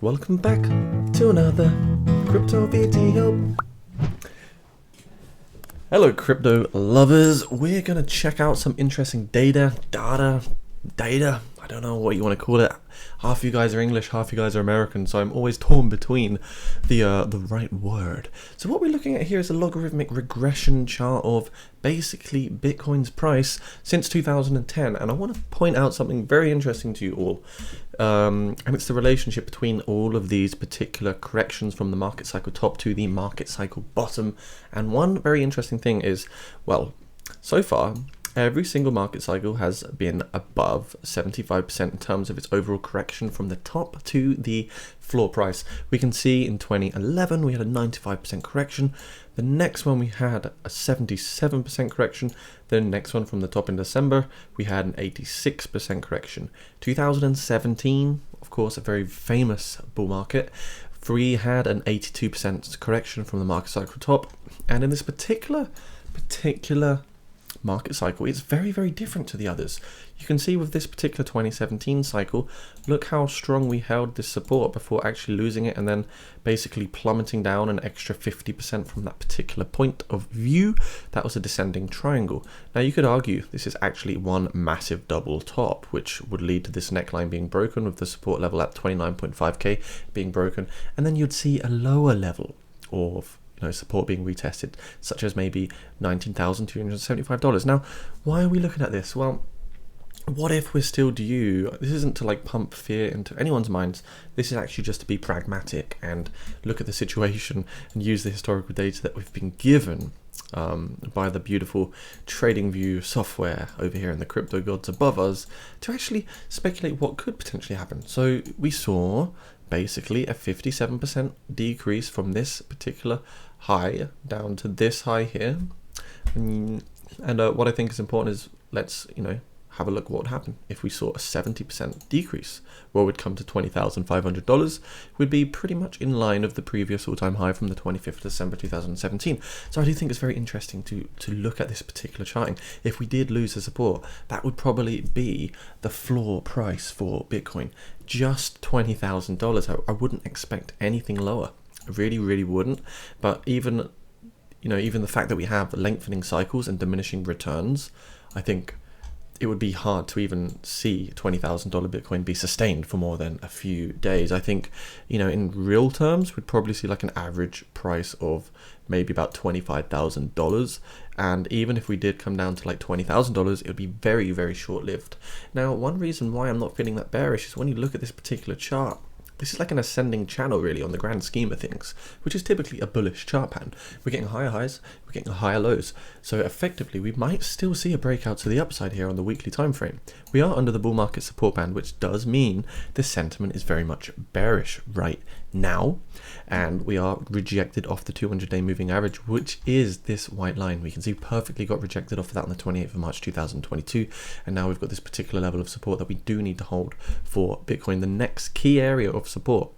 Welcome back to another crypto video. Hello crypto lovers, we're gonna check out some interesting data. I don't know what you want to call it. Half of you guys are English, half of you guys are American, so I'm always torn between the right word. So what we're looking at here is a logarithmic regression chart of basically Bitcoin's price since 2010, and I want to point out something very interesting to you all, and it's the relationship between all of these particular corrections from the market cycle top to the market cycle bottom. And one very interesting thing is, well, so far every single market cycle has been above 75% in terms of its overall correction from the top to the floor price. We can see in 2011 we had a 95% correction. The next one we had a 77% correction. The next one from the top in December we had an 86% correction. 2017, of course, a very famous bull market, we had an 82% correction from the market cycle top. And in this particular market cycle, it's very, very different to the others. You can see with this particular 2017 cycle, look how strong we held this support before actually losing it and then basically plummeting down an extra 50% from that particular point of view. That was a descending triangle. Now you could argue this is actually one massive double top, which would lead to this neckline being broken with the support level at 29.5k being broken, and then you'd see a lower level of support being retested, such as maybe $19,275. Now, why are we looking at this? Well, what if we're still due? This isn't to like pump fear into anyone's minds. This is actually just to be pragmatic and look at the situation and use the historical data that we've been given by the beautiful TradingView software over here and the crypto gods above us to actually speculate what could potentially happen. So we saw basically a 57% decrease from this particular high down to this high here, and what I think is important is let's have a look what would happen if we saw a 70% decrease. Well, we'd come to $20,500, would be pretty much in line of the previous all-time high from the 25th of December 2017. So I do think it's very interesting to look at this particular charting. If we did lose the support, that would probably be the floor price for Bitcoin, just $20,000. I wouldn't expect anything lower. I really wouldn't. But even the fact that we have lengthening cycles and diminishing returns, I think it would be hard to even see $20,000 Bitcoin be sustained for more than a few days. I think, in real terms, we'd probably see like an average price of maybe about $25,000. And even if we did come down to like $20,000, it would be very, very short-lived. Now, one reason why I'm not feeling that bearish is when you look at this particular chart, this is like an ascending channel really on the grand scheme of things, which is typically a bullish chart pattern. We're getting higher highs, we're getting higher lows. So effectively, we might still see a breakout to the upside here on the weekly time frame. We are under the bull market support band, which does mean the sentiment is very much bearish right now. And we are rejected off the 200-day moving average, which is this white line. We can see perfectly got rejected off of that on the 28th of March 2022. And now we've got this particular level of support that we do need to hold for Bitcoin. The next key area of support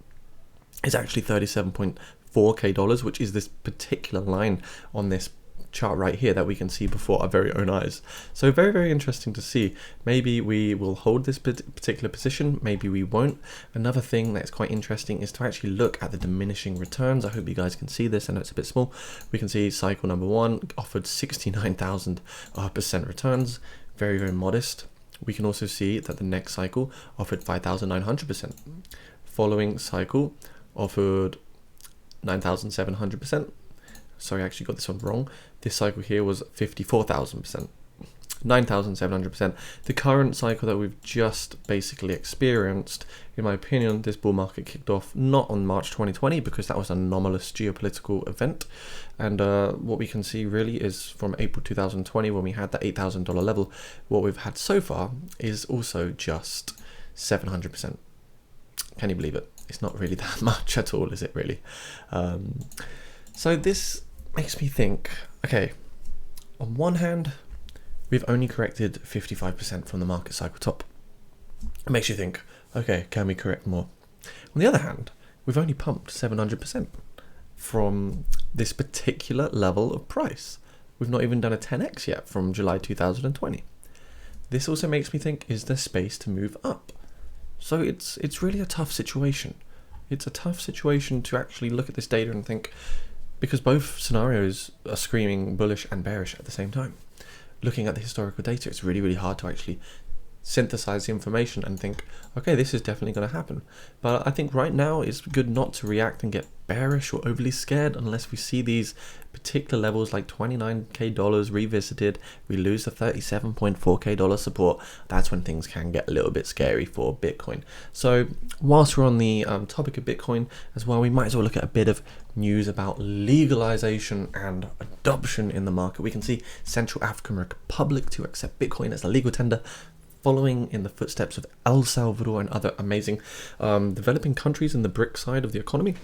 is actually $37.4k, which is this particular line on this chart right here that we can see before our very own eyes. So very, very interesting to see. Maybe we will hold this particular position, maybe we won't. Another thing that's quite interesting is to actually look at the diminishing returns. I hope you guys can see this. I know it's a bit small. We can see cycle number one offered 69,000% returns, very, very modest. We can also see that the next cycle offered 5,900%. Following cycle offered 9,700%. Sorry, I actually got this one wrong. This cycle here was 54,000%, 9,700%. The current cycle that we've just basically experienced, in my opinion, this bull market kicked off not on March 2020 because that was an anomalous geopolitical event. And what we can see really is from April 2020 when we had that $8,000 level, what we've had so far is also just 700%. Can you believe it? It's not really that much at all, is it really? So this makes me think, okay, on one hand, we've only corrected 55% from the market cycle top. It makes you think, okay, can we correct more? On the other hand, we've only pumped 700% from this particular level of price. We've not even done a 10x yet from July 2020. This also makes me think, is there space to move up? So it's really a tough situation. It's a tough situation to actually look at this data and think, because both scenarios are screaming bullish and bearish at the same time. Looking at the historical data, it's really, really hard to actually synthesize the information and think, okay, this is definitely going to happen. But I think right now it's good not to react and get bearish or overly scared unless we see these particular levels like $29K revisited, we lose the $37.4K support. That's when things can get a little bit scary for Bitcoin. So whilst we're on the topic of Bitcoin as well, we might as well look at a bit of news about legalization and adoption in the market. We can see Central African Republic to accept Bitcoin as a legal tender, following in the footsteps of El Salvador and other amazing developing countries in the BRIC side of the economy.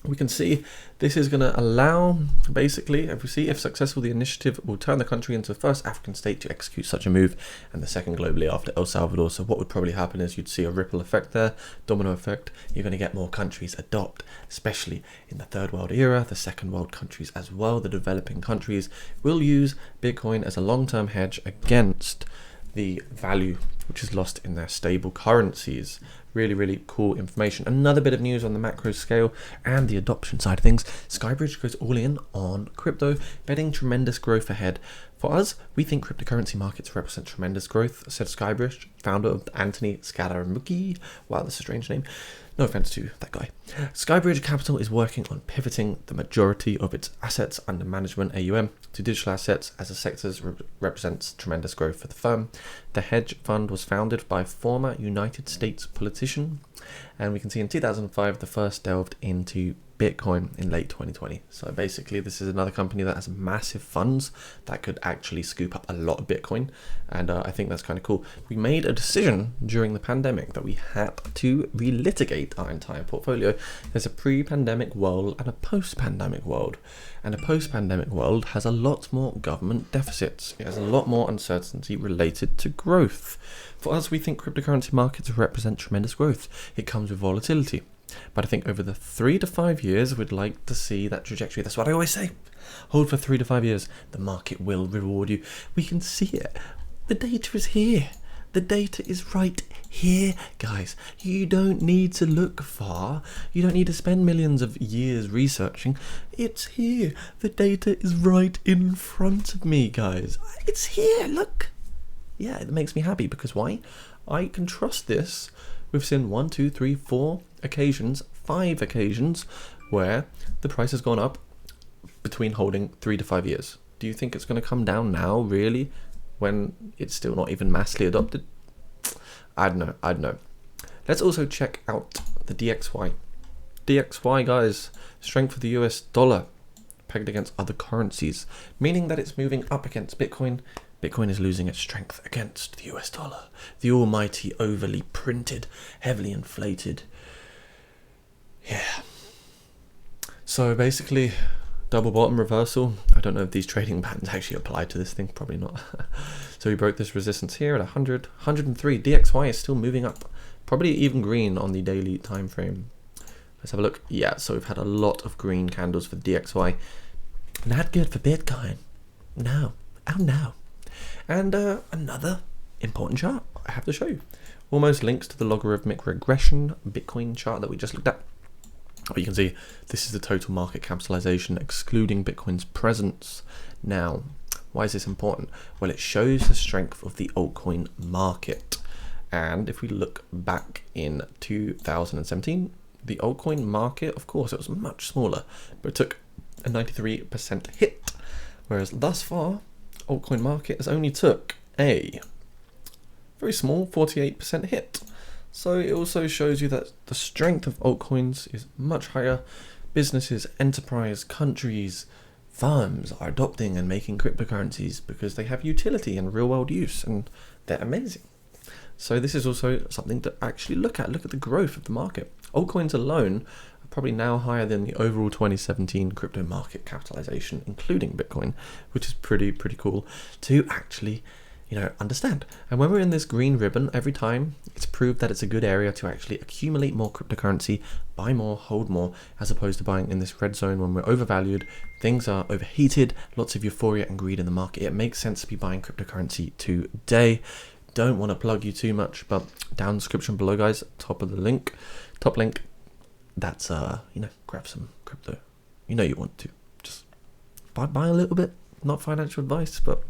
We can see this is going to allow, basically, if successful, the initiative will turn the country into the first African state to execute such a move, and the second globally after El Salvador. So what would probably happen is you'd see a ripple effect there, domino effect. You're going to get more countries adopt, especially in the third world era, the second world countries as well. The developing countries will use Bitcoin as a long-term hedge against the value which is lost in their stable currencies. Really, really cool information. Another bit of news on the macro scale and the adoption side of things. Skybridge goes all in on crypto, betting tremendous growth ahead. For us, we think cryptocurrency markets represent tremendous growth, said Skybridge, founder of Anthony Scaramucci. Wow, that's a strange name. No offense to that guy. Skybridge Capital is working on pivoting the majority of its assets under management AUM to digital assets as the sector represents tremendous growth for the firm. The hedge fund was founded by former United States politician, and we can see in 2005 the first delved into Bitcoin in late 2020. So basically this is another company that has massive funds that could actually scoop up a lot of Bitcoin, and I think that's kind of cool. We made a decision during the pandemic that we had to relitigate our entire portfolio. There's a pre-pandemic world and a post-pandemic world, and a post-pandemic world has a lot more government deficits. It has a lot more uncertainty related to growth. For us, we think cryptocurrency markets represent tremendous growth. It comes with volatility. But I think over the 3 to 5 years, we'd like to see that trajectory. That's what I always say. Hold for 3 to 5 years. The market will reward you. We can see it. The data is here. The data is right here, guys. You don't need to look far. You don't need to spend millions of years researching. It's here. The data is right in front of me, guys. It's here. Look. Yeah, it makes me happy because why? I can trust this. We've seen 1, 2, 3, 4 occasions, 5 occasions where the price has gone up between holding 3 to 5 years. Do you think it's going to come down now, really, when it's still not even massively adopted? I don't know. Let's also check out the DXY. DXY, guys, strength of the US dollar pegged against other currencies, meaning that it's moving up against Bitcoin. Bitcoin is losing its strength against the US dollar. The almighty, overly printed, heavily inflated. Yeah. So basically, double bottom reversal. I don't know if these trading patterns actually apply to this thing. Probably not. So we broke this resistance here at 100, 103. DXY is still moving up. Probably even green on the daily time frame. Let's have a look. Yeah, so we've had a lot of green candles for DXY. Not good for Bitcoin. No. Oh no. And another important chart I have to show you. Almost links to the logarithmic regression Bitcoin chart that we just looked at. But you can see this is the total market capitalization excluding Bitcoin's presence. Now, why is this important? Well, it shows the strength of the altcoin market. And if we look back in 2017, the altcoin market, of course, it was much smaller, but it took a 93% hit. Whereas thus far, altcoin market has only took a very small 48% hit. So it also shows you that the strength of altcoins is much higher. Businesses, enterprise, countries, firms are adopting and making cryptocurrencies because they have utility and real world use, and they're amazing. So this is also something to actually look at. Look at the growth of the market. Altcoins alone are probably now higher than the overall 2017 crypto market capitalization, including Bitcoin, which is pretty cool to actually, understand. And when we're in this green ribbon, every time it's proved that it's a good area to actually accumulate more cryptocurrency, buy more, hold more, as opposed to buying in this red zone when we're overvalued, things are overheated, lots of euphoria and greed in the market. It makes sense to be buying cryptocurrency today. Don't want to plug you too much, but down description below, guys, top link, that's grab some crypto. You want to just buy a little bit. Not financial advice, but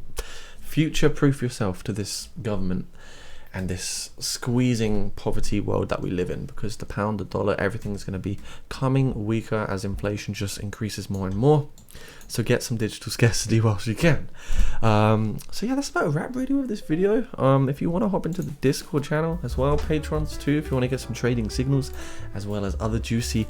future proof yourself to this government and this squeezing poverty world that we live in, because the pound, the dollar, everything's going to be coming weaker as inflation just increases more and more. So get some digital scarcity whilst you can. So yeah, that's about a wrap really with this video. If you want to hop into the Discord channel as well, patrons too, if you want to get some trading signals as well as other juicy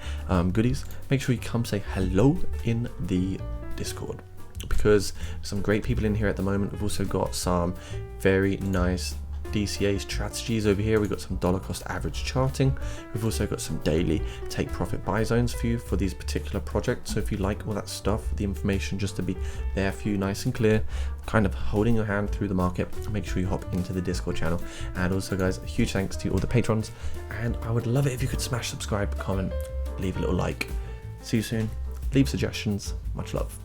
goodies, make sure you come say hello in the Discord, because some great people in here at the moment. We've also got some very nice DCA strategies over here. We've got some dollar cost average charting. We've also got some daily take profit buy zones for you for these particular projects. So if you like all that stuff, the information just to be there for you nice and clear, kind of holding your hand through the market, make sure you hop into the Discord channel. And also guys, a huge thanks to all the patrons, and I would love it if you could smash subscribe, comment, leave a little like. See you soon. Leave suggestions. Much love.